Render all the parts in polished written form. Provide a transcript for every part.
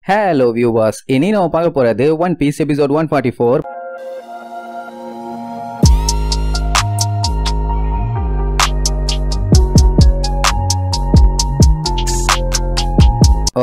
Hello viewers, இனி நம்ம பார்க்க போறது One Piece episode 144.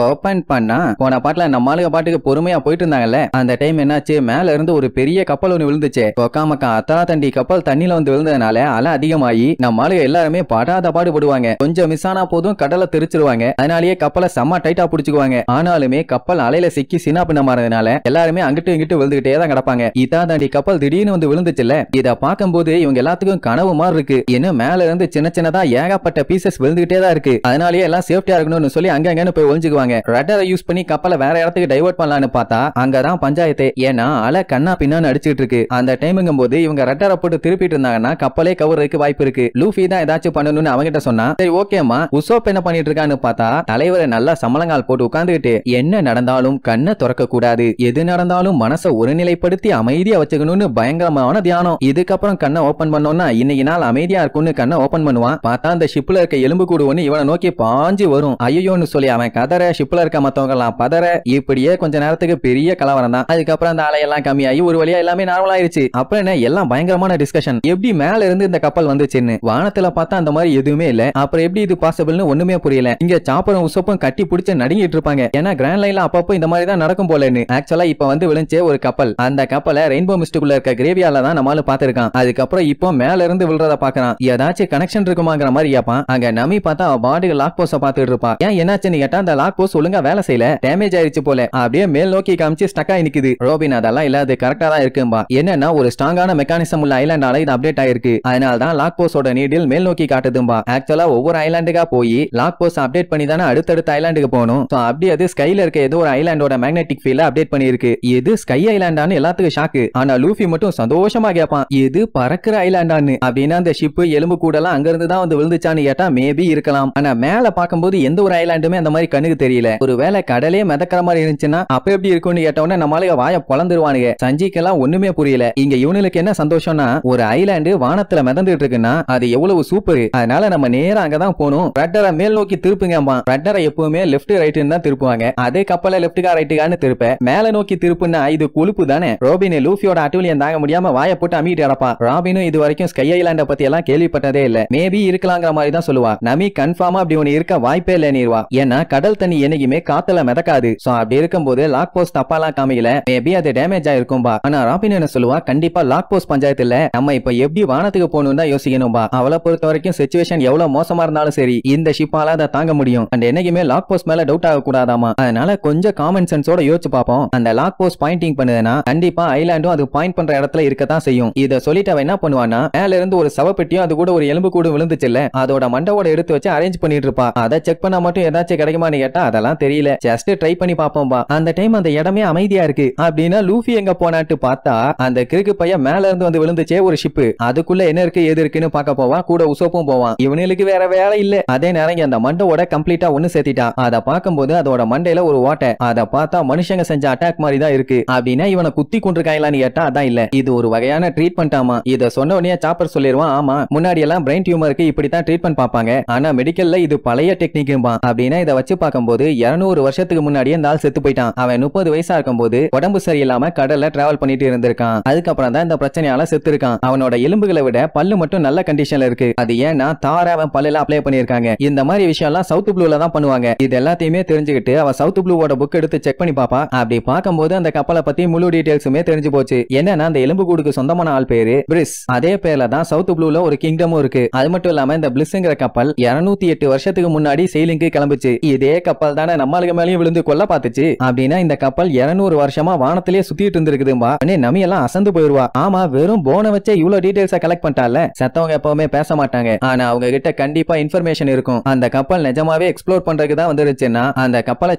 ஓபன் பண்ணா போன பாட்டுல நம்ம ஆளுக பாட்டுக்கு பொறுமையா போயிட்டு இருந்தாங்கல்ல. அந்த டைம் என்னாச்சு, மேல இருந்து ஒரு பெரிய கப்பல் ஒண்ணு விழுந்துச்சு. கொக்காமக்கா அத்தா தண்டி கப்பல் தண்ணியில வந்து விழுந்ததுனால அலை அதிகமாகி நம்ம ஆளுக எல்லாருமே படாத பாடுபடுவாங்க. கொஞ்சம் மிஸ் ஆனா போதும் கடலை தெரிச்சிருவாங்க. அதனாலேயே கப்பலை செம்ம டைட்டா புடிச்சுக்குவாங்க. ஆனாலுமே கப்பல் அலையில சிக்கி சின்ன பின்ன மாறதுனால எல்லாருமே அங்கிட்டு இங்கிட்டு விழுந்துகிட்டே தான் கிடப்பாங்க. இதா தாண்டி கப்பல் திடீர்னு வந்து விழுந்துச்சுல்ல. இத பார்க்கும்போது இவங்க எல்லாத்துக்கும் கனவு மாதிரி இருக்கு. இன்னும் மேல இருந்து சின்ன சின்னதா ஏகப்பட்ட பீசஸ் விழுந்துகிட்டே தான் இருக்கு. அதனாலேயே எல்லாம் சேஃப்டியா இருக்கணும்னு சொல்லி அங்கங்கன்னு போய் ஒளிஞ்சுக்குவாங்க. ரட்டரை யூஸ் பண்ணி கப்பலை வேற இடத்துக்கு டைவர்ட் பண்ணலாம்னு பார்த்தா அங்கதான் பஞ்சாயத்து. ஏன்னா அலை கண்ணா பின்னான்னு அடிச்சிட்டு இருக்கு. அந்த டைமுங்கும் போது இவங்க ரட்டரை போட்டு திருப்பிட்டு இருந்தாங்கன்னா கப்பலே கவர்றதுக்கு வாய்ப்பு இருக்கு. லூஃபி தான் ஏதாச்சும் பண்ணணும்னு அவங்கிட்ட சொன்னா, சரி ஓகேமா உசோப் என்ன பண்ணிட்டு இருக்கான்னு பார்த்தா தலைவரை நல்லா சமளங்கால் போட்டு உட்கார்ந்துகிட்டு என்ன நடந்தாலும் கண்ணை திறக்க கூடாது, எது நடந்தாலும் மனசை ஒருநிலைப்படுத்தி அமைதியா வச்சுக்கணும்னு பயங்கரமான தியானம். இதுக்கப்புறம் கண்ணை ஓபன் பண்ணோம்னா இன்னைக்கு நாள் அமைதியா இருக்கும்னு கண்ணை ஓபன் பண்ணுவான். பார்த்தா அந்த ஷிப்ல இருக்க எலும்பு கூடு ஒண்ணு இவனை நோக்கி பாஞ்சு வரும். ஐயோன்னு சொல்லி அவன் கதற, ஷிப்ல இருக்க மத்தவங்க எல்லாம் பதற. இப்படியே கொஞ்ச நேரத்துக்கு பெரிய கலவரம் தான். அதுக்கப்புறம் அந்த அலையெல்லாம் கம்மியாகி ஒரு வழியா எல்லாமே நார்மல் ஆயிருச்சு. அப்புறம் என்ன எல்லாம் பயங்கரமான டிஸ்கஷன். எப்படி மேல இருந்து இந்த கப்பல் வந்துச்சுன்னு. வானத்துல பார்த்தா அந்த மாதிரி எதுவுமே இல்ல. அப்புறம் எப்படி இது பாசிபிள்னு ஒண்ணுமே புரியல. இங்க சாப்பரும் உசப்பும் கட்டி பிடிச்சு நடுங்கிட்டு இருப்பாங்க. ஏன்னா கிராண்ட் லைன்ல அப்பப்போ இந்த மாதிரி தான் நடக்கும் போலன்னு. ஆக்சுவலா இப்ப வந்து விழுந்தே ஒரு கப்பல். அந்த கப்பலை ரெயின்போ மிஸ்டுக்குள்ள இருக்க கிரேவியால தான் நம்மளால பாத்துருக்கான். அதுக்கப்புறம் இப்போ மேல இருந்து விழுறத பாக்குறான். ஏதாச்சும் கனெக்ஷன் இருக்குமாங்கிற மாதிரி கேப்பான். அங்க நமி பார்த்தா பாடி லாக் போஸ பாத்துட்டு இருப்பா. ஏன் என்னாச்சுன்னு கேட்டா அந்த லாக் போஸ் ஒழுங்கா வேலை செய்யல, டேமேஜ் ஆயிருச்சு போல. அப்படியே மேல் நோக்கி காமிச்சு ஸ்டக் ஆகி நிக்குது. ரோபின் அதெல்லாம் இல்ல, அது கரெக்டா தான் இருக்கும்பா. என்னன்னா ஒரு ஸ்ட்ராங்கான மெக்கானிசம் உள்ள ஐலாண்டால இது அப்டேட் ஆயிருக்கு. அதனால தான் லாக் போஸோட நீடில் மேல் நோக்கி காட்டுதும்பா. ஆக்சுவலா ஒவ்வொரு ஐலாண்டுக்கா போய் லாக் போஸ் அப்டேட் பண்ணி தானே அடுத்தடுத்த ஐலாண்டுக்கு போகணும். அப்படி அது ஸ்கைல இருக்க ஏதோ ஒரு ஐலாண்டோட மேக்னெட்டிக் ஃபீல்ட் அப்டேட் பண்ணிருக்கு. இது ஸ்கை ஐலாண்டான்னு எல்லாத்துக்கும் ஷாக்கு. ஆனா லூஃபி மட்டும் சந்தோஷமா கேட்பான், இது பறக்கிற ஐலாண்டான்னு. அப்படின்னா அந்த ஷிப் எலும்பு கூடலாம் அங்க இருந்து தான் வந்து விழுந்துச்சான்னு கேட்டா மேபி இருக்கலாம். ஆனா மேல பார்க்கும்போது எந்த ஒரு ஐலாண்டுமே அந்த மாதிரி கண்ணுக்கு தெரியல. ஒருவேளை கடலே மிதக்கிற மாதிரி இருந்துச்சுன்னா அப்ப எப்படி இருக்கும்னு கேட்டவொடனே நம்மளால வாய பொளந்துருவானுங்க. சஞ்சிக்கெல்லாம் ஒண்ணுமே புரியல. இங்க இவனுக்கு என்ன சந்தோஷம்னா ஒரு ஐலாண்டு வானத்துல மிதந்துட்டு இருக்குன்னா அது எவ்வளவு சூப்பர். அதனால நம்ம நேரா அங்கதான் போகணும். ரட்டரை மேல் நோக்கி திருப்புங்கம்மா. ரட்டரை எப்பவுமே லெப்ட் ரைட்னு தான் திருப்புவாங்க. அதே கப்பல லெப்டுக்கா ரைட்டுக்கான்னு திருப்ப மேல நோக்கி திருப்புன்னா இது கொழுப்பு தானே. ரோபின் லூஃபியோட அட்டூழியம் தாங்க முடியாம வாய போட்டு அமிட்டு அடப்பா. ராபினும் இது வரைக்கும் ஸ்கை ஐலாண்ட பத்தி எல்லாம் கேள்விப்பட்டதே இல்ல. மேபி இருக்கலாங்கிற மாதிரி தான் சொல்லுவா. நமி கன்ஃபார்மா அப்படி ஒன்னு இருக்க வாய்ப்பே இல்ல நீர்வா. ஏன்னா கடல் தண்ணி என்னைக்குமே காத்துல மிதக்காது. சோ அப்படி இருக்கும்போது லாக் போஸ்ட் தப்பாலாம் காமிக்கல, மேபி அது டேமேஜ் ஆயிருக்கும்பா. ஆனா ராபின் என்ன சொல்லுவா, கண்டிப்பா லாக் போஸ்ட் பஞ்சாயத்து இல்ல, நம்ம இப்ப எப்படி வானத்துக்கு போகணும் தான் யோசிக்கணும்பா. அவளை பொறுத்த வரைக்கும் சிச்சுவேஷன் எவ்வளவு மோசமா இருந்தாலும் சரி இந்த ஷிப்பால அதை தாங்க முடியும். அண்ட் என்னைக்குமே லாக் போஸ்ட் மேல டவுட் ஆக கூடாதாமா. அதனால கொஞ்சம் காமன் சென்ஸோட யோசிச்சு பார்ப்போம். அந்த லாக் போஸ்ட் பாயிண்டிங் பண்ணுதுன்னா கண்டிப்பா ஐலாண்டும் அது பாயிண்ட் பண்ற இடத்துல இருக்கத்தான் செய்யும். இத சொல்லிட்டு அவன் என்ன பண்ணுவான்னா மேல இருந்து ஒரு சவப்பெட்டியும் அது கூட ஒரு எலும்பு கூடு விழுந்துச்சுல்ல, அதோட மண்டவோட எடுத்து வச்சு அரேஞ்ச் பண்ணிட்டு இருப்பா. அதை செக் பண்ணா மட்டும் ஏதாச்சும் கிடைக்குமான்னு கேட்டா அதெல்லாம் தெரியல, ஜஸ்ட் ட்ரை பண்ணி பாப்போம்பா. அந்த டைம் அந்த இடமே அமைதியா இருக்கு. அப்படின்னா லூஃபி எங்க போனாட்டு பார்த்தா அந்த கிறுக்கு பையன் மேல இருந்து வந்து விழுந்துச்சே ஒரு ஷிப், அதுக்குள்ள என்ன இருக்கு ஏது இருக்குன்னு பார்க்க போவான். கூட உசோப்பும் போவான். இவனுக்கு வேற வேலை இல்ல. அதே நேரம் அந்த மண்டவோட கம்ப்ளீட்டா ஒண்ணு சேர்த்திட்டா. அதை பார்க்கும்போது அதோட மண்டையில ஒரு ஓட்டை. அதை பார்த்தா மனுஷங்க செஞ்ச அட்டாக் மாதிரி தான் இருக்கு. அப்படின்னா இவனை குத்தி கொண்டிருக்காங்களான்னு கேட்டா அதான் இல்ல, இது ஒரு வகையான ட்ரீட்மெண்ட் ஆமா. இத சொன்ன உடனே சாப்பர் சொல்லிடுவான், ஆமா முன்னாடி எல்லாம் பிரெயின் டியூமருக்கு இப்படித்தான் ட்ரீட்மெண்ட் பார்ப்பாங்க, ஆனா மெடிக்கல்ல இது பழைய டெக்னிக்கும்பா. அப்படின்னா இதை வச்சு பார்க்கும்போது 200 வருஷத்துக்கு முன்னாடியே இந்த ஆள் செத்து போயிட்டான். அவன் 30 வயசா இருக்கும்போது உடம்பு சரியில்லாம கடல்ல டிராவல் பண்ணிட்டு இருந்திருக்கான். அதுக்கப்புறம் தான் இந்த பிரச்சனையால செத்து இருக்கான். அவனோட எலும்புகளை விட பல்லு மட்டும் நல்ல கண்டிஷன்ல இருக்கு. அது ஏன்னா தார அவன் பல்லுல அப்ளை பண்ணிருக்காங்க. இந்த மாதிரி விஷயம் எல்லாம் சவுத் ப்ளூல தான் பண்ணுவாங்க. இது எல்லாத்தையுமே தெரிஞ்சுக்கிட்டு அவ சவுத் ப்ளூவோட புக் எடுத்து செக் பண்ணி பாப்பா. அப்படி பார்க்கும்போது அந்த கப்பலை பத்தி முழு டீடைல்ஸுமே தெரிஞ்சு போச்சு. என்னன்னா அந்த எலும்பு கூடுக்கு சொந்தமான ஆள் பேரு பிரிஸ். அதே பேர்ல தான் சவுத் ப்ளூல ஒரு கிங்டமும் இருக்கு. அது மட்டும் இல்லாம இந்த பிளிஸ்ங்கிற கப்பல் 208 வருஷத்துக்கு முன்னாடி செயிலிங்க்கு கிளம்பிச்சு. இதே கப்பல் தானே நம்மளுக்கு மேலேயும் விழுந்து கொல்ல பாத்துச்சு. அப்படின்னா இந்த கப்பல் 200 வருஷமா வானத்திலே சுத்திட்டு இருந்திருக்குதும்பா. நமி எல்லாம் அசந்து போயிருவா. ஆமா வெறும் போனை வச்சே இவ்வளவு டீடைல்ஸ கலெக்ட் பண்ணிட்டால. செத்தவங்க எப்பவுமே பேச மாட்டாங்க, ஆனா அவங்க கிட்ட கண்டிப்பா இன்ஃபர்மேஷன் இருக்கும். அந்த கப்பல் நிஜமாவே எக்ஸ்ப்ளோர் பண்றதுக்கு தான் வந்துருச்சுன்னா அந்த கப்பலை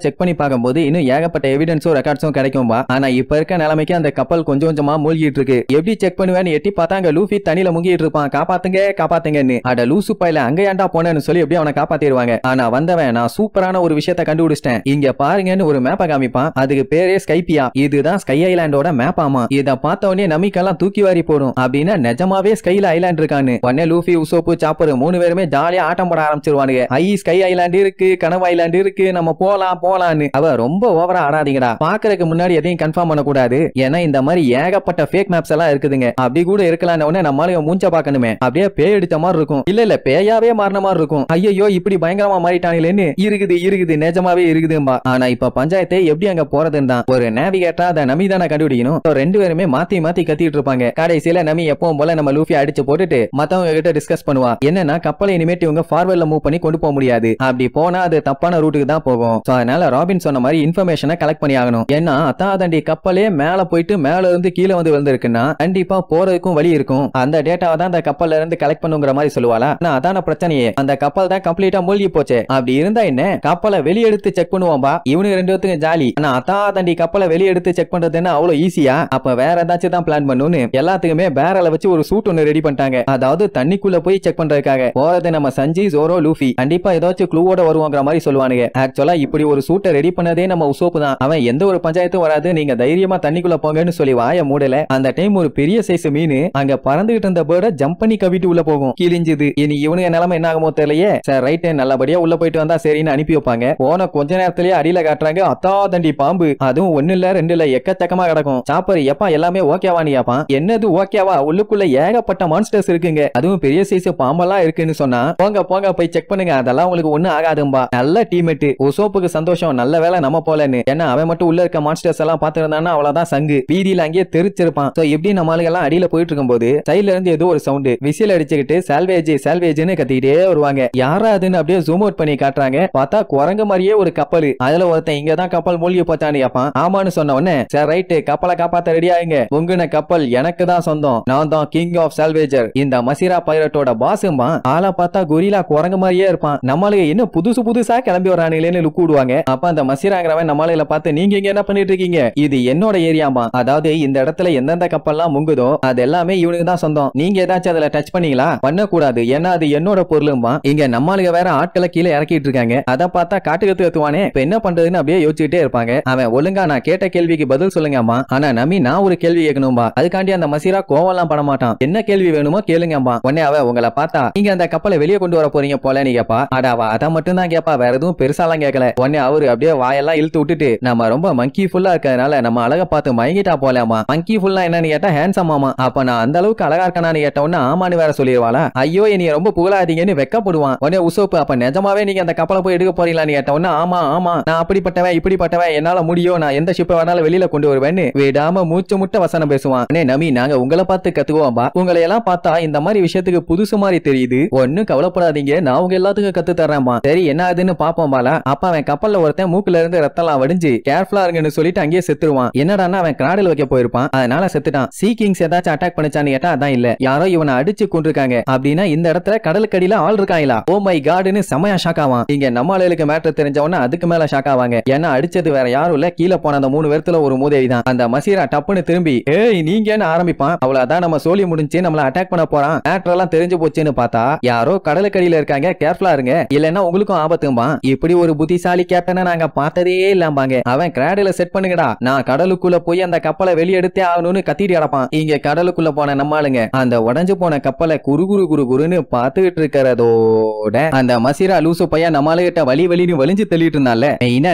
செக் பண்ணி பார்க்கும்போது இன்னும் ஏகப்பட்ட எவிடன்ஸும் ரெக்கார்ட்ஸும் கிடைக்கும்பா. ஆனா இப்ப இருக்க நிலைமைக்கு அந்த கப்பல் கொஞ்சம் கொஞ்சமா மூழ்கிட்டு இருக்கு. எப்படி செக் பண்ணுவேன்னு எட்டி பார்த்தா அங்க லூஃபி தண்ணியில முங்கிட்டு இருப்பான். காப்பாத்துங்க காப்பாத்துங்கன்னு. அட லூசு பையில அங்க ஏன்டா போனேன்னு சொல்லி எப்படி அவனை காப்பாத்திடுவாங்க. ஆனா வந்தவன் நான் சூப்பரான ஒரு விஷயத்தை கண்டுபிடிச்சிட்டேன், இங்க பாருங்கன்னு ஒரு மேப்பை காமிப்பான். அதுக்கு பேரே ஸ்கைபியா. இதுதான் ஸ்கை ஐலாண்டோட மேப். ஆமா, இத பார்த்த உடனே நமிக்கெல்லாம் தூக்கி வாரி போடும். அப்படின்னா நிஜமாவே ஸ்கைல ஐலாண்ட் இருக்கான்னு உடனே லூஃபி, உசோப்பு, சாப்பர் 3 பேருமே ஜாலியா ஆட்டம் போட ஆரம்பிச்சிருவானுங்க. ஸ்கை ஐலாண்ட் இருக்கு, கனவு ஐலாண்ட் இருக்கு, நம்ம போலான்னு. அவ ரொம்ப ஓவரா ஆடாதீங்கடா, பாக்குறதுக்கு முன்னாடி எதையும் கன்ஃபார்ம் பண்ணக்கூடாது, ஏன்னா இந்த மாதிரி ஏகப்பட்ட ஃபேக் மேப்ஸ் எல்லாம் இருக்குதுங்க. அப்படி கூட இருக்கலாம்னு உடனே நம்மளால மூஞ்ச பாக்கணுமே, அப்படியே பேய் அடிச்ச மாதிரி இருக்கும். இல்ல பேயாவே மாறின மாதிரி இருக்கும். ஐயோ இப்படி பயங்கரமா மாறிட்டாங்களேன்னு இருக்குது நிஜமாவே இருக்குதும்பா. ஆனா இப்ப பஞ்சாயத்தை எப்படி அங்க போறதுன்னு தான் ஒரு நேவிகேட்டரா அதை நம்பி தானே கண்டுபிடிக்கணும். 2 பேருமே மாத்தி கத்திட்டு இருப்பாங்க. கடைசியில நம்பி எப்பவும் போல நம்ம லூஃபி அடிச்சு போட்டுட்டு மத்தவங்க கிட்ட டிஸ்கஸ் பண்ணுவா. என்னன்னா கப்பலை இனிமேட்டு இவங்க ஃபார்வர்ட்ல மூவ் பண்ணி கொண்டு போக முடியாது, அப்படி போனா அது தப்பான ரூட்டுக்கு தான் போகும். அதனால ராபின் சொன்ன மாதிரி இன்ஃபர்மேஷனை கலெக்ட் பண்ணி ஆகணும். ஏன்னா அத்தாதண்டி கப்பலே மேல போயிட்டு மேல இருந்து கீழே வந்து விழுந்திருக்குன்னா கண்டிப்பா போறதுக்கும் வழி இருக்கும். அந்த டேட்டாவை தான் அந்த கப்பல்ல இருந்து கலெக்ட் பண்ணுங்கிற மாதிரி சொல்லுவாளா. அதான பிரச்சனையே, அந்த கப்பல் தான் கம்ப்ளீட்டா மூழ்கி போச்சு. அப்படி இருந்தா என்ன, கப்பலை வெளியெடுத்து செக் பண்ணுவோம்பா. இவனுக்கு 2 பேத்துக்கும் ஜாலி. ஆனா அத்தாதண்டி கப்பலை வெளியெடுத்து செக் பண்றது என்ன அவ்வளவு ஈஸியா? அப்ப வேற ஏதாச்சும் தான் பிளான் பண்ணுன்னு எல்லாத்துக்குமே பேரல வச்சு ஒரு சூட் ஒன்னு ரெடி பண்ணிட்டாங்க. அதாவது தண்ணிக்குள்ள போய் செக் பண்றதுக்காக. போறது நம்ம சஞ்சி, ஜோரோ, லூஃபி. கண்டிப்பா ஏதாச்சும் க்ளூவோட வருவாங்கிற மாதிரி சொல்லுவானுங்க. ஆக்சுவலா இப்படி ஒரு சூட்டை ரெடி பண்ணதே நம்ம உசோப்பு தான். அவன் எந்த ஒரு பஞ்சாயத்தும் வராது, நீங்க தைரியமா தண்ணிக்குள்ள போங்கன்னு சொல்லி வாய மூடல. அந்த டைம் ஒரு பெரிய சைஸ் மீன் அங்க பறந்துகிட்டு இருந்த பேர்ட ஜம்ப் பண்ணி கவிட்டு உள்ள போகும். கிழிஞ்சது. இனி இவனுங்க நிலைமை என்ன ஆகுமோ தெரியலையே. சார் ரைட், நல்லபடியா உள்ள போயிட்டு வந்தா சரின்னு அனுப்பி வைப்பாங்க. போன கொஞ்ச நேரத்திலேயே அடியில காட்டுறாங்க அத்தாதண்டி பாம்பு. அதுவும் 1 இல்ல 2 இல்ல எக்கச்சக்கமா கிடக்கும். சாப்பர் எப்பா எல்லாமே ஓகேவா நீ கேப்பான். என்னது ஓகேவா, உள்ளுக்குள்ள ஏகப்பட்ட மான்ஸ்டர்ஸ் இருக்குங்க, அதுவும் பெரிய சைஸ் பாம்பெல்லாம் இருக்குன்னு சொன்னா போங்க போய் செக் பண்ணுங்க, அதெல்லாம் உங்களுக்கு ஒண்ணு ஆகாதும்பா. நல்ல டீமேட். உசோப்புக்கு சந்தோஷம், நல்ல வேலை நம்ம போலன்னு. ஏன்னா அவன் மட்டும் உள்ள இருக்க மான்ஸ்டர்ஸ் எல்லாம் பாத்துருந்தானா அவ்வளவுதான் சங்கு. வீதியில அங்கேயே தெரிச்சிருப்பான். சோ இப்படி நம்ம ஆளுங்கெல்லாம் அடியில போயிட்டு இருக்கும்போது சைட்ல இருந்து ஏதோ ஒரு சவுண்ட், விசில் அடிச்சுக்கிட்டு சால்வேஜ்னு கத்திட்டே வருவாங்க. யாரா அதுன்னு அப்படியே ஜூம் அவுட் பண்ணி காட்டுறாங்க. பார்த்தா குரங்கு மாதிரியே ஒரு கப்பல். அதுல ஒருத்தன் இங்கதான் கப்பல் மூழ்கி போச்சான்னு கேப்பான். ஆமான்னு சொன்ன உடனே சரி ரைட், கப்பலை காப்பாத்த ரெடி ஆகுங்க, உங்கன கப்பல் எனக்கு தான் சொந்தம், நான் தான் கிங் ஆஃப் சால்வேஜர், இந்த மசிரா பைரட்டோட பாசும்பா. ஆளை பார்த்தா கொரிலா குரங்கு மாதிரியே இருப்பான். நம்மளுக்கு இன்னும் புதுசா கிளம்பி வரானுங்களேன்னு லுக் விடுவாங்க. அப்ப அந்த மசிராங்கிறவன் நம்மளால பார்த்து நீங்க இங்க என்ன பண்ணிட்டு இருக்கீங்க, இது என்னோட ஏரியாம்பா. அதாவது இந்த இடத்துல எந்தெந்த கப்பல்லாம் முங்குதோ அது எல்லாமே இவனுக்கு தான் சொந்தம், நீங்க ஏதாச்சும் அதுல டச் பண்ணீங்களா, பண்ணக்கூடாது, ஏன்னா அது என்னோட பொருளும்பா. இங்க நம்மளுக்கு வேற ஆட்களை கீழே இறக்கிட்டு இருக்காங்க. அதை பார்த்தா காட்டுக்கு கத்துவானே, இப்ப என்ன பண்றதுன்னு அப்படியே யோசிச்சுட்டே இருப்பாங்க. அவன் ஒழுங்கா நான் கேட்ட கேள்விக்கு பதில் சொல்லுங்கம்மா, ஆனா நம்பி நான் ஒரு கேள்வி கேட்கணும்பா. அதுக்காண்டி அந்த மசிரா கோவம்லாம் பட மாட்டான். என்ன கேள்வி வேணுமோ கேளுங்கம்பா. உடனே அவ உங்களை பார்த்தா நீங்க அந்த கப்பலை வெளியே கொண்டு வர போறீங்க போல நீ கேப்பா. அடாவா அதை மட்டும் தான் கேப்பா, வேற எதுவும் பெருசாலாம் கேட்கல. உடனே அவரு அப்படியே வாயெல்லாம் இழுத்து விட்டுட்டு நம்ம ரொம்ப மங்கி ஃபுல்லா இருக்கிறதுனால நம்ம அழகா பார்த்து மயங்கிட்டா போலாமா. மங்கி ஃபுல்லா என்னன்னு கேட்டா ஹேண்ட்ஸம் ஆமா. அப்ப நான் அந்த அளவுக்கு அழகா இருக்கானு கேட்ட உடனே ஆமான்னு வேற சொல்லிடுவாளா. ஐயோ நீ ரொம்ப புகழாதீங்கன்னு வெக்கப்படுவான். உடனே உசோப்பு அப்ப நிஜமாவே நீங்க அந்த கப்பலை போய் எடுக்க போறீங்களான்னு கேட்ட உடனே ஆமா நான் அப்படிப்பட்டவன் இப்படிப்பட்டவன், என்னால முடியும், நான் எந்த ஷிப்பை வேணாலும் வெளியில கொண்டு வருவேன்னு விடாம மூச்சு முட்டை வசனம் பேசுவான். நமி நாங்க உங்களை பார்த்து கத்துக்குவோம்பா, உங்களை எல்லாம் பார்த்தா இந்த மாதிரி விஷயத்துக்கு புதுசு மாதிரி தெரியுது, ஒன்னும் கவலைப்படாதீங்க, நான் உங்க எல்லாத்துக்கும் கத்து தர்றேன்பா. சரி என்ன ஆகுதுன்னு பாப்போம்பாலா. அப்ப அவன் கப்பல்ல ஒருத்தன் மூக்குல இருந்து ரத்தம்லாம் வடிஞ்சு கேர்ஃபுல்லா இருங்கன்னு சொல்லிட்டு அங்கேயே செத்துருவான். என்னடான்னா அவன் கிராடில் வைக்க போயிருப்பான், அதனால செத்துட்டான். சீ கிங்ஸ் ஏதாச்சும் அட்டாக் பண்ணிச்சான்னு கேட்டா அதான் இல்ல, யாரோ இவனை அடிச்சு கொண்டிருக்காங்க. அப்படின்னா இந்த இடத்துல கடலுக்கடியில ஆள் இருக்காங்களா. ஓ மை காட்னு செமையா ஷாக் ஆவான். இங்க நம்ம ஆளுக்கு மேட்டர் தெரிஞ்சவன அதுக்கு மேல ஷாக் ஆவாங்க. ஏன்னா அடிச்சது வேற யாரும் இல்ல, கீழே போன அந்த 3 பேர்த்துல ஒரு மூதேவி தான். அந்த மசீரா டப்புன்னு திரும்பி ஏய் நீங்கன்னு ஆரம்பிப்பான். அவ்வளவுதான் நம்ம சோலி முடிஞ்சு நம்மள அட்டாக் பண்ண போறான், மேட்டர் எல்லாம் தெரிஞ்சு போச்சுன்னு பார்த்தா யாரோ கடலுக்கடியில இருக்காங்க, கேர்ஃபுல்லா இருங்க, இல்லன்னா உங்களுக்கும் ஆபத்தும்பான். இப்படி ஒரு புத்திசாலி கேப்டனை நாங்க பார்த்ததே இல்லாம்பாங்க. அவன் கிராடில செட் பண்ணுங்கடா, நான் கடலுக்குள்ள போய் அந்த கப்பலை வெளியெடுத்தே ஆகணும்னு கத்திட்டு அடப்பான். இங்க கடலுக்குள்ள போன நம்மளுங்க அந்த உடஞ்சு போன கப்பலை குறுன்னு பார்த்துக்கிட்டு இருக்கிறதோட அந்த மசீரா லூசு பையன் நம்மளுகிட்ட வலின்னு வலிஞ்சு தள்ளிட்டு இருந்தால,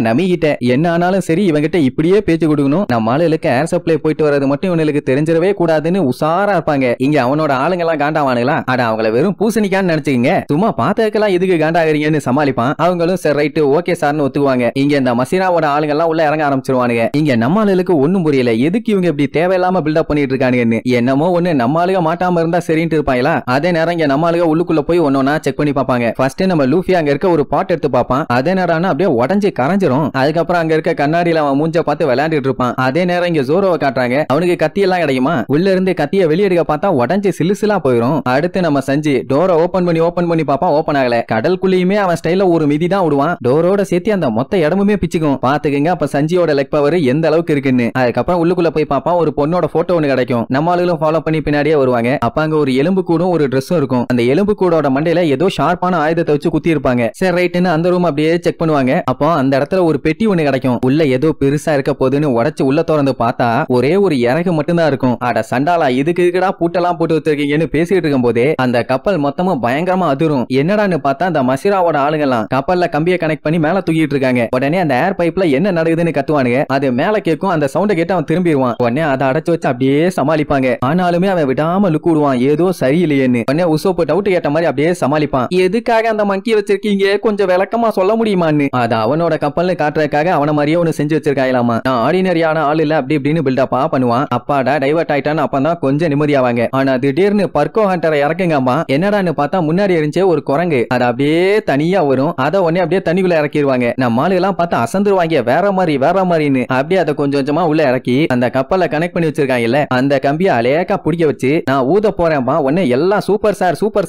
நமிகிட்ட என்ன ஆனாலும் சரி இவங்கிட்ட இப்படியே பேச்சு கொடுக்கணும், நம்ம ஆளுகளுக்கு ஏர் சப்ளை போயிட்டு வர்றது மட்டும் இவனுக்கு தெரிஞ்சிடவே கூடாதுன்னு உசாரா இருப்பாங்க. இங்க அவனோட ஆளுங்க எல்லாம் காண்டாவானுங்களா, அட அவங்கள வெறும் பூசணிக்கான்னு நினைச்சுக்கீங்க, சும்மா பார்த்ததுக்கெல்லாம் எதுக்கு காண்டாகிறீங்கன்னு சமாளிப்பான். அவங்களும் சரி ரைட்டு ஓகே சார்னு ஒத்துக்குவாங்க. இங்க இந்த மசீராவோட ஆளுங்க எல்லாம் உள்ள இறங்க ஆரம்பிச்சிருவானுங்க. இங்க நம்ம ஆளுகளுக்கு ஒண்ணும் புரியல, எதுக்கு இவங்க இப்படி தேவையில்லாம பில்டப் பண்ணிட்டு இருக்கானுங்கன்னு. என்னமோ ஒண்ணு நம்ம ஆளுக மாட்டாம இருந்தா சரின்ட்டு இருப்பாங்களா. அதே நேரம் இங்க நம்ம ஆளுக உள்ளுக்குள்ள போய் ஒன்னொன்னா செக் பண்ணி பாப்பாங்க. ஃபர்ஸ்ட் நம்ம லூஃபி அங்க இருக்க ஒரு பாட் எடுத்து பாப்பான். அதே நேரம் அப்படியே உடஞ்சு கரைஞ்சிரும். அதுக்கப்புறம் அங்க இருக்க கண்ணாடியில அவன் மூஞ்ச பார்த்து விளையாண்டுட்டு இருப்பான். அதே நேரம் இங்க ஜோரோவை காட்டுறாங்க. அவனுக்கு கத்தி எல்லாம் கிடைக்குமா, உள்ள இருந்து கத்திய வெளியெடுக்க பார்த்தா உடஞ்சு சிலுசிலா போயிரும். அடுத்து நம்ம சஞ்சி டோரை ஓபன் பண்ணி பாப்பான், ஓபன் ஆகல. கடலுக்குள்ளயுமே அவன் ஸ்டைல ஒரு மிதி தான் விடுவான். டோரோட சேர்த்து அந்த மொத்த இடமுமே பிச்சுக்கும். பாத்துக்கங்க அப்ப சஞ்சியோட லெக் பவர் எந்த அளவுக்கு இருக்குன்னு. அதுக்கப்புறம் உள்ளுக்குள்ள போய் பாப்பான், ஒரு பொண்ணோட போட்டோ ஒண்ணு கிடைக்கும். நம்ம ஆளுகளும் ஃபாலோ பண்ணி பின்னாடியே வருவாங்க. அப்ப அங்க ஒரு எலும்பு கூடும் ஒரு ட்ரெஸ்ஸும் இருக்கும். அந்த எலும்பு கூடோட மண்டையில ஏதோ ஷார்ப்பான ஆயுதத்தை வச்சு குத்தி இருப்பாங்க. சரி ரைட்னு அந்த ரூம் அப்படியே செக் பண்ணுவாங்க. அப்போ அந்த இடத்துல ஒரு பெட்டி ஒண்ணு கிடைக்கும். உள்ள ஏதோ பெருசா இருக்க போதுன்னு உடைச்சு உள்ள திறந்து பார்த்தா ஒரே ஒரு இறகு மட்டும்தான் இருக்கும். அட சண்டாலா, இதுக்கு இருக்கடா பூட்டெல்லாம் போட்டு வச்சிருக்கீங்கன்னு பேசிட்டு இருக்கும் போதே அந்த கப்பல் மொத்தமும் பயங்கரமா அதிரும். என்னடான்னு பார்த்தா அந்த மசிராவோட ஆளுங்கெல்லாம் கப்பல்ல கம்பியை கனெக்ட் பண்ணி மேல தூக்கிட்டு இருக்காங்க. உடனே அந்த ஏர் பைப்ல என்ன நடக்குதுன்னு கத்துவானுங்க. அது மேல கேட்கும். அந்த சவுண்ட கேட்டு அவன் திரும்பிடுவான். உடனே அதை அடைச்சு வச்சு அப்படியே சமாளிப்பாங்க. ஆனாலுமே அவன் விடாம லுக்கு விடுவான், ஏதோ சரியில்லையேன்னு. உடனே உசோப்பு டவுட் கேட்ட மாதிரி அப்படியே சமாளிப்பான். எதுக்காக அந்த மங்கி வச்சிருக்கீங்க, கொஞ்சம் விளக்கமா சொல்ல முடியுமான்னு. அது அவனோட கப்பல்னு காட்டுறதுக்காக அவன மாதிரியே ஒண்ணு செஞ்சு வச்சிருக்காங்களாமா. நான் ஆர்டினரியான ஆள் இல்ல அப்படி இப்படின்னு பில்டப்பா பண்ணுவான். அப்பாடா டைவர்ட் ஆயிட்டான்னு அப்பதான் கொஞ்சம் நிம்மதியாவாங்க. ஆனா திடீர்னு பர்கோ ஹண்டரை இறக்குங்கம்மா. என்னடான்னு பார்த்தா முன்னாடி இருந்துச்சே ஒரு குரங்கு. அது அப்படியே தனியா வரும். அதை உடனே அப்படியே தண்ணிக்குள்ள இறக்கிடுவாங்க. நம்ம ஆளுலாம் பார்த்தா அசந்துருவாங்க, வேற மாதிரின்னு. அப்படியே அதை கொஞ்சம் கொஞ்சமா உள்ள இறக்கி அந்த கப்பல்ல கனெக்ட் பண்ணி வச்சிருக்காங்கல்ல, அந்த கம்பியை அலேக்கா பிடிக்க வச்சு நான் ஊத போறேன்பா. உடனே எல்லாம் சூப்பர்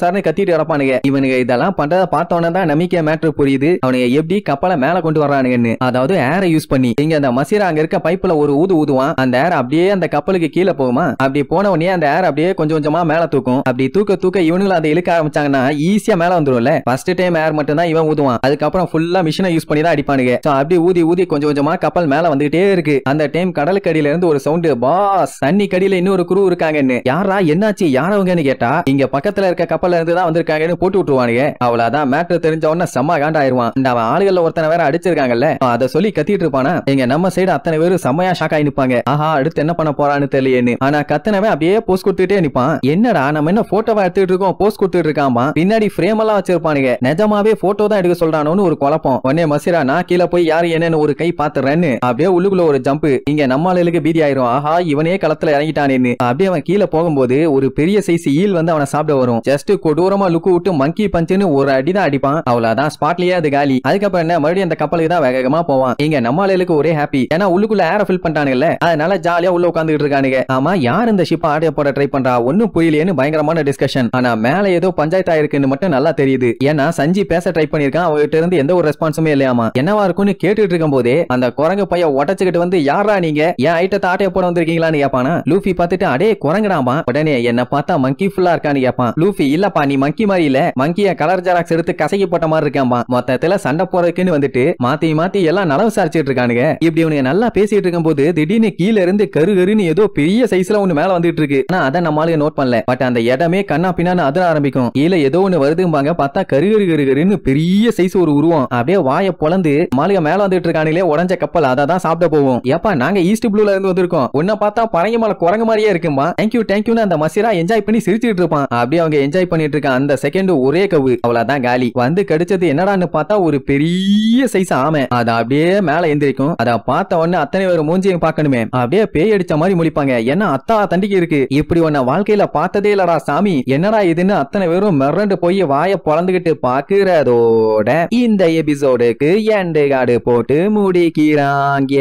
சார்னு கத்திட்டு இறப்பானுங்க. இவனுங்க இதெல்லாம் பண்றத பார்த்தோன்னே தான் நம்பிக்கை மேட்ரு புரியுது. அவனுங்க எப்படி கப்பலை மேல கொண்டு வர்றானுங்கன்னு. அதாவது ஏரை யூஸ் பண்ணி இங்க அந்த மசீரா அங்க இருக்க பைப்ல ஒரு ஊதுவான். அந்த ஏர் அப்படியே அந்த கப்பலுக்கு கீழே போகுமா. அப்படி போன உடனே அந்த ஏர் அப்படியே கொஞ்சம் கொஞ்சமா மேல தூக்கும். அப்படி தூக்க இவனுங்களை அதை இழுக்க ஆரம்பிச்சாங்கன்னா ஈஸியா மேல வந்துரும்ல. ஃபர்ஸ்ட் டைம் ஏர் மட்டும் தான் இவன் ஊதுவான். அதுக்கப்புறம் ஃபுல்லா மிஷினை யூஸ் பண்ணி தான் அடிப்பானுங்க. அப்படி ஊதி கொஞ்சம் கொஞ்சமா கப்பல் மேல வந்துட்டே இருக்கு. அந்த டைம் கடலுக்கு அடியில இருந்து ஒரு சவுண்ட், பாஸ் தண்ணி கடியில இன்னொரு குரு இருக்காங்கன்னு. யாரா என்னாச்சு யாரவங்கன்னு கேட்டா இங்க பக்கத்துல இருக்க கப்பல்ல இருந்து தான் வந்திருக்காங்கன்னு போட்டு விட்டுருவானுங்க. அவ்வளவுதான் மேட்ரு தெரிஞ்ச உடனே செம்ம காண்டாயிருவான். இந்த அவன் ஆளுகள்ல ஒருத்தனை வேற அடிச்சிருக்காங்கல்ல, அதை சொல்லி கத்திட்டு இருப்பானா. எங்க நம்ம சைடு அத்தனை பேரும் செம்மையா ஷாக் ஆகி நிப்பாங்க. ஆஹா அடுத்து என்ன பண்ண போறான்னு தெரியலையேன்னு. ஆனா கத்தனவன் அப்படியே போஸ்ட் கொடுத்துட்டே நிப்பான். என்னடா நம்ம என்ன போட்டோவா எடுத்துட்டு இருக்கோம், போஸ்ட் கொடுத்துட்டு இருக்காமா. பின்னாடி ஃப்ரேம் எல்லாம் வச்சிருப்பானுங்க. நிஜமாவே போட்டோ தான் எடுக்க சொல்றானோன்னு ஒரு குழப்பம். உடனே மசிரா நான் கீழே போய் யாரு என்னன்னு ஒரு கை பாத்துறேன்னு அப்படியே உள்ளுக்குள்ள ஒரு ஜம்ப். இங்க நம்ம ஆளுகளுக்கு பீதி ஆயிரும். ஆஹா இவனே களத்துல இறங்கிட்டானேன்னு. அப்படியே அவன் கீழே போகும்போது ஒரு பெரிய சைஸ் ஈல் வந்து அவனை சாப்பிட வரும். ஜஸ்ட் கொடூரமா லுக்கு விட்டு மங்கி பஞ்சுன்னு ஒரு அடிதான் அடிப்பான். அவ்வளவுதான் ஸ்பாட்லயே அது காலி. அதுக்கப்புறம் என்ன மறுபடியும் அந்த கப்பலுக்கு தான் வேகமா போவான். இங்க நம்ம ஆளுகளுக்கு ஒரே ஹாப்பி. ஏன்னா உள்ளுக்குள்ள ஏரை ஃபில் பண்ணிட்டானுங்கல்ல, அதனால ஜாலியா உள்ள உட்காந்துட்டு இருக்கானுங்க. ஆமா யார் இந்த ஷிப் ஆடிய போட ட்ரை பண்றா ஒன்னும் புரியலையேன்னு பயங்கரமான டிஸ்கஷன். ஆனா மேல ஏதோ பஞ்சாயத்து ஆயிருக்குன்னு மட்டும் நல்லா தெரியுது. ஏன்னா சஞ்சி பேச ட்ரை பண்ணிருக்கான். அவங்ககிட்ட இருந்து எந்த ஒரு ரெஸ்பான்ஸுமே இல்லையாமா. என்னவா இருக்கும்னு கேட்டுட்டு இருக்கும் போதே அந்த குரங்கு பைய உடச்சுக்கிட்டு வந்து யாரா நீங்க என் ஐட்டத்தை ஆட்டைய போட வந்திருக்கீங்களான்னு கேப்பானா. லூஃபி பார்த்துட்டு அடே குரங்குடாமா. உடனே என்ன பார்த்தா மங்கி ஃபுல்லா இருக்கான்னு கேப்பான். லூஃபி இல்லப்பா நீ மங்கி மாதிரி இல்ல, மங்கிய கலர் ஜெராக்ஸ் எடுத்து கசக்கி போட்ட மாதிரி இருக்காமா. மொத்தத்துல சண்டை போறதுக்குன்னு வந்துட்டு மாத்தி எல்லாம் நலவு விசாரிச்சுட்டு இருக்கானுங்க. இப்படி இவனுங்க நல்லா பேசிட்டு இருக்கும் போது திடீர்னு கீழ இருந்து கருன்னு ஏதோ பெரிய சைஸ்ல ஒண்ணு மேல வந்துட்டு இருக்கு. ஆனா அதை நம்மளால நோட் பண்ணல. பட் அந்த இடமே கண்ணா பின்னான்னு அதிர ஆரம்பிக்கும். கீழே ஏதோ ஒண்ணு வருதும்பாங்க. பார்த்தா கருன்னு பெரிய சைஸ் ஒரு உருவம். அப்படியே வாயை பொளந்து மாளிகை மேல வந்துட்டு இருக்கானுங்களே உடஞ்ச கப்பல், அதை தான் சாப்பிட போவோம். ஏப்பா நாங்க ஈஸ்ட் ப்ளூல இருந்து வந்திருக்கோம், உன்னை பார்த்தா பரங்கி மலை குரங்கு மாதிரியே இருக்குமா. தேங்க்யூன்னு அந்த மசிரா என்ஜாய் பண்ணி சிரிச்சுட்டு இருப்பான். அப்படியே அவங்க என்ஜாய் பண்ணிட்டு இருக்க அந்த செகண்ட் ஒரே கவு அவ்வளவுதான் காலி. வந்து கடிச்சது என்னடான்னு பார்த்தா ஒரு பெரிய சைஸ் ஆமை. அது அப்படியே மேல எந்திரிக்கும். அதை பார்த்த உடனே அத்தனை பேர் மூஞ்சியும் பார்க்கணுமே, அப்படியே பேய் அடிச்ச மாதிரி முழிப்பாங்க. ஏன்னா அத்தா தண்டிக்கு இருக்கு. இப்படி உன்னை வாழ்க்கையில பார்த்ததே இல்லடா சாமி, என்னடா இதுன்னு அத்தனை பேரும் மிரண்டு போய் வாயை பொளந்துகிட்டு பாக்குறதோட இந்த எபிசோடுக்கு எண்டு கார்டு போட்டு முடிக்கிறாங்க.